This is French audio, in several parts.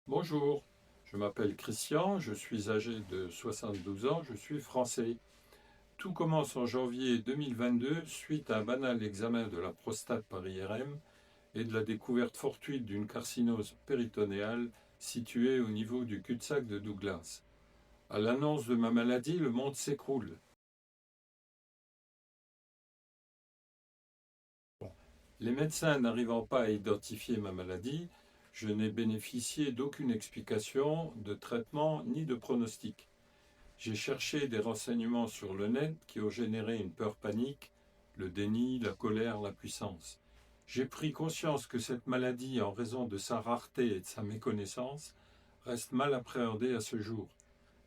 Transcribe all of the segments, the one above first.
Bonjour, je m'appelle Christian, je suis âgé de 72 ans, je suis français. Tout commence en janvier 2022 suite à un banal examen de la prostate par IRM et de la découverte fortuite d'une carcinose péritonéale située au niveau du cul-de-sac de Douglas. À l'annonce de ma maladie, le monde s'écroule. Les médecins n'arrivant pas à identifier ma maladie, je n'ai bénéficié d'aucune explication, de traitement ni de pronostic. J'ai cherché des renseignements sur le net qui ont généré une peur panique, le déni, la colère, la puissance. J'ai pris conscience que cette maladie, en raison de sa rareté et de sa méconnaissance, reste mal appréhendée à ce jour.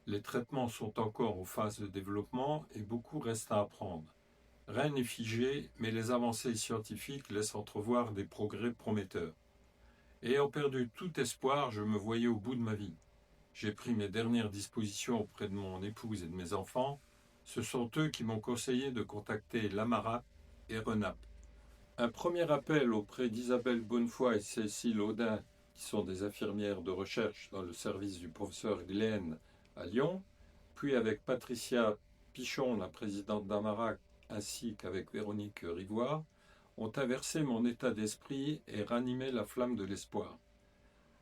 Les traitements sont encore aux phases de développement et beaucoup reste à apprendre. Rien n'est figé, mais les avancées scientifiques laissent entrevoir des progrès prometteurs. Ayant perdu tout espoir, je me voyais au bout de ma vie. J'ai pris mes dernières dispositions auprès de mon épouse et de mes enfants. Ce sont eux qui m'ont conseillé de contacter l'AMARAP et RENAP. Un premier appel auprès d'Isabelle Bonnefoy et Cécile Audin, qui sont des infirmières de recherche dans le service du professeur Glenn à Lyon, puis avec Patricia Pichon, la présidente d'AMARAP, ainsi qu'avec Véronique Rivoire, ont inversé mon état d'esprit et ranimé la flamme de l'espoir.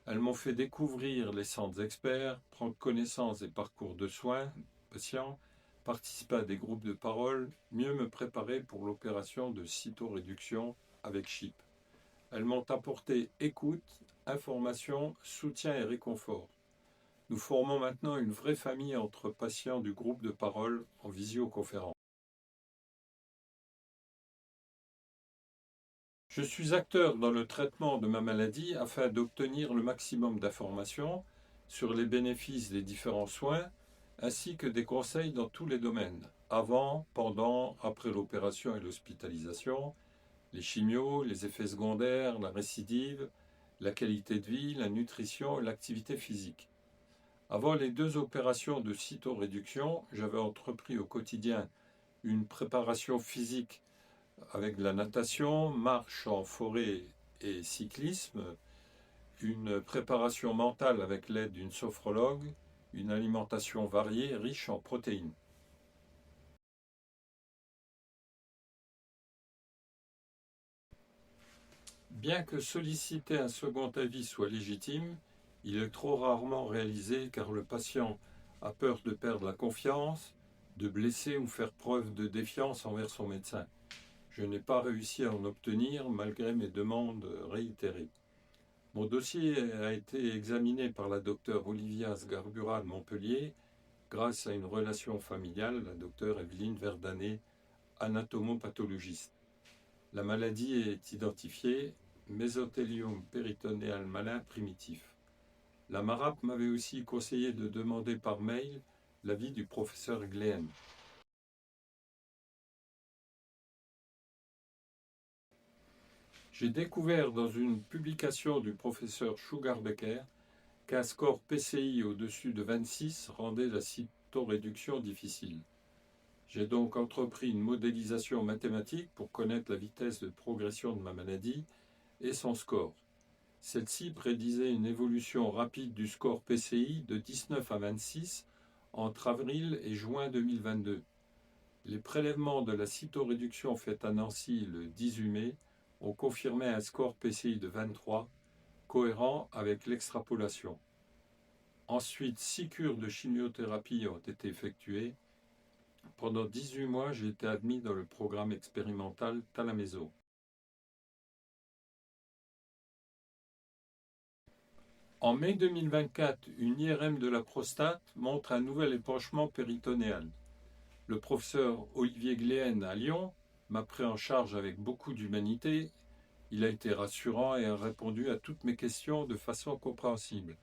Elles m'ont fait découvrir les centres experts, prendre connaissance des parcours de soins patients, participer à des groupes de parole, mieux me préparer pour l'opération de cytoréduction avec CHIP. Elles m'ont apporté écoute, information, soutien et réconfort. Nous formons maintenant une vraie famille entre patients du groupe de parole en visioconférence. Je suis acteur dans le traitement de ma maladie afin d'obtenir le maximum d'informations sur les bénéfices des différents soins, ainsi que des conseils dans tous les domaines, avant, pendant, après l'opération et l'hospitalisation, les chimios, les effets secondaires, la récidive, la qualité de vie, la nutrition et l'activité physique. Avant les deux opérations de cytoréduction, j'avais entrepris au quotidien une préparation physique avec de la natation, marche en forêt et cyclisme, une préparation mentale avec l'aide d'une sophrologue, une alimentation variée riche en protéines. Bien que solliciter un second avis soit légitime, il est trop rarement réalisé car le patient a peur de perdre la confiance, de blesser ou faire preuve de défiance envers son médecin. Je n'ai pas réussi à en obtenir malgré mes demandes réitérées. Mon dossier a été examiné par la docteure Olivia Sgarbura de Montpellier grâce à une relation familiale, la docteure Evelyne Verdanet, anatomopathologiste. La maladie est identifiée, mésothéliome péritonéal malin primitif. La MARAP m'avait aussi conseillé de demander par mail l'avis du professeur Glenn. J'ai découvert dans une publication du professeur Sugarbecker qu'un score PCI au-dessus de 26 rendait la cytoréduction difficile. J'ai donc entrepris une modélisation mathématique pour connaître la vitesse de progression de ma maladie et son score. Celle-ci prédisait une évolution rapide du score PCI de 19 à 26 entre avril et juin 2022. Les prélèvements de la cytoréduction faits à Nancy le 18 mai ont confirmé un score PCI de 23, cohérent avec l'extrapolation. Ensuite, 6 cures de chimiothérapie ont été effectuées. Pendant 18 mois, j'ai été admis dans le programme expérimental Talameso. En mai 2024, une IRM de la prostate montre un nouvel épanchement péritonéal. Le professeur Olivier Gléhen à Lyon m'a pris en charge avec beaucoup d'humanité. Il a été rassurant et a répondu à toutes mes questions de façon compréhensible.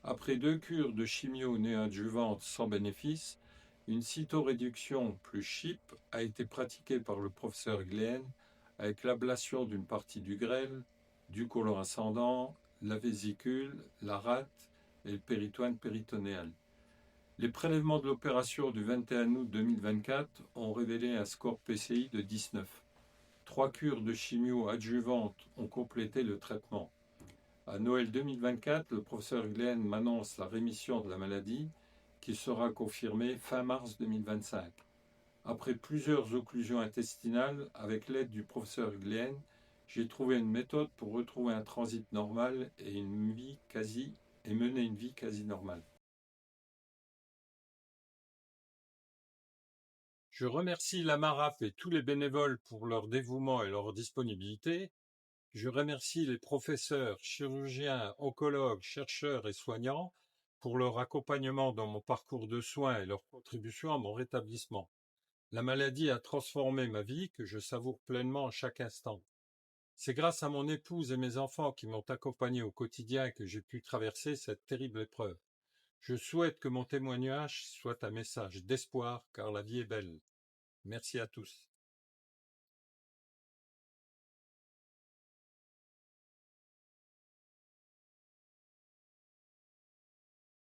Après 2 cures de chimio néoadjuvante sans bénéfice, une cytoréduction plus CHIP a été pratiquée par le professeur Glenn avec l'ablation d'une partie du grêle, du côlon ascendant, la vésicule, la rate et le péritoine péritonéal. Les prélèvements de l'opération du 21 août 2024 ont révélé un score PCI de 19. 3 cures de chimio adjuvantes ont complété le traitement. À Noël 2024, le professeur Glenn m'annonce la rémission de la maladie qui sera confirmée fin mars 2025. Après plusieurs occlusions intestinales, avec l'aide du professeur Glenn, j'ai trouvé une méthode pour retrouver un transit normal et mener une vie quasi normale. Je remercie l'AMARAP et tous les bénévoles pour leur dévouement et leur disponibilité. Je remercie les professeurs, chirurgiens, oncologues, chercheurs et soignants pour leur accompagnement dans mon parcours de soins et leur contribution à mon rétablissement. La maladie a transformé ma vie que je savoure pleinement à chaque instant. C'est grâce à mon épouse et mes enfants qui m'ont accompagné au quotidien que j'ai pu traverser cette terrible épreuve. Je souhaite que mon témoignage soit un message d'espoir car la vie est belle. Merci à tous.